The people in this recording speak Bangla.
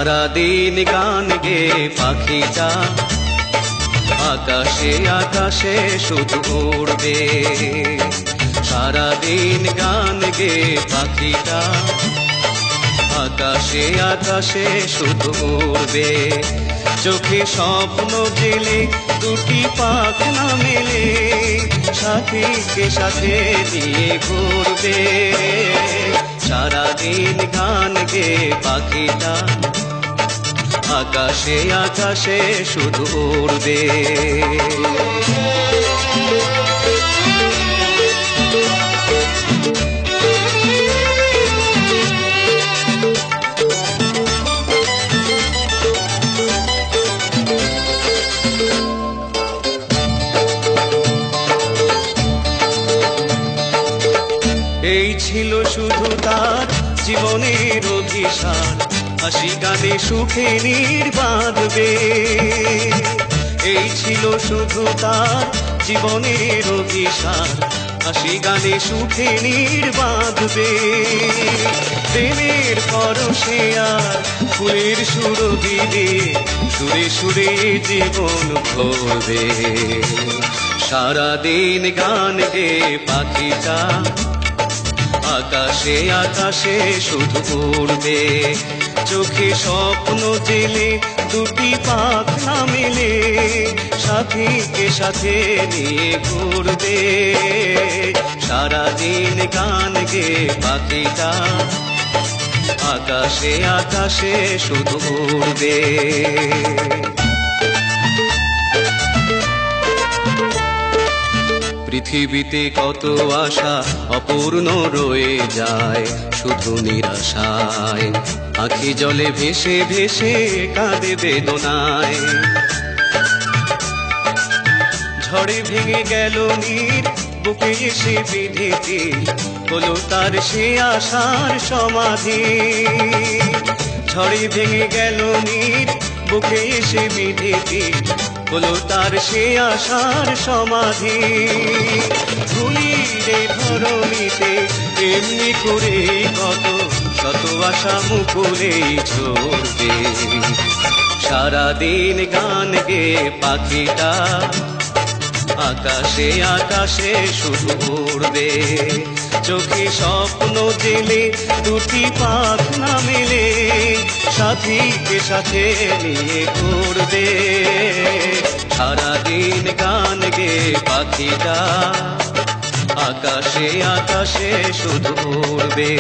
সারাদিন গান গে পাখিটা আকাশে আকাশে শুধু উড়বে। সারাদিন গান গে পাখিটা আকাশে আকাশে শুধু উড়বে। চোখে স্বপ্ন জেলে দুটি পাখনা মেলে সাথীকে সাথে নিয়ে ঘুরবে। সারাদিন গান গে পাখিটা আকাশে আকাশে শুধু উড়বে। এই ছিল শুধু তার জীবনের অভিশাপ, হাসি গানে সুখে বাঁধবে। এই ছিল শুধু তার জীবনের অভিশাপ, হাসি গানে সুখে বাঁধবে। প্রেমের পরশে আর ফুলের সুরভিবে, সুরে সুরে জীবন ভরবে। সারাদিন গান গে পাখিটা আকাশে আকাশে শুধু উড়বে। চোখে স্বপ্ন জেলে দুটি পাখনা মেলে সাথীকে সাথে নিয়ে ঘুরবে। সারাদিন গান গে পাখিটা আকাশে আকাশে শুধু উড়বে। পৃথিবীতে কত আশা অপূর্ণ রয়ে যায় শুধু নিরাশায়, আঁখি জলে ভেসে ভেসে কাঁদে বেদনায়। ঝড়ে ভেঙে গেল নীর বুকে এসে বিধিতে, হলো তার সে আশার সমাধি। ঝড়ে ভেঙে গেল নীর বুকে এসে বিধিতে, হলো তার সে আশার সমাধি। ধুলিরে ধরণীতে এমনি করে কত শত আশা মুকুলেই ঝরবে। সারাদিন গান গে পাখিটা আকাশে আকাশে শুধু উড়বে। চোখে স্বপ্ন জেলে দুটি পাখনা মেলে সাথীকে সাথে নিয়ে ঘুরবে। সারাদিন গান গে পাখিটা আকাশে আকাশে শুধু উড়বে।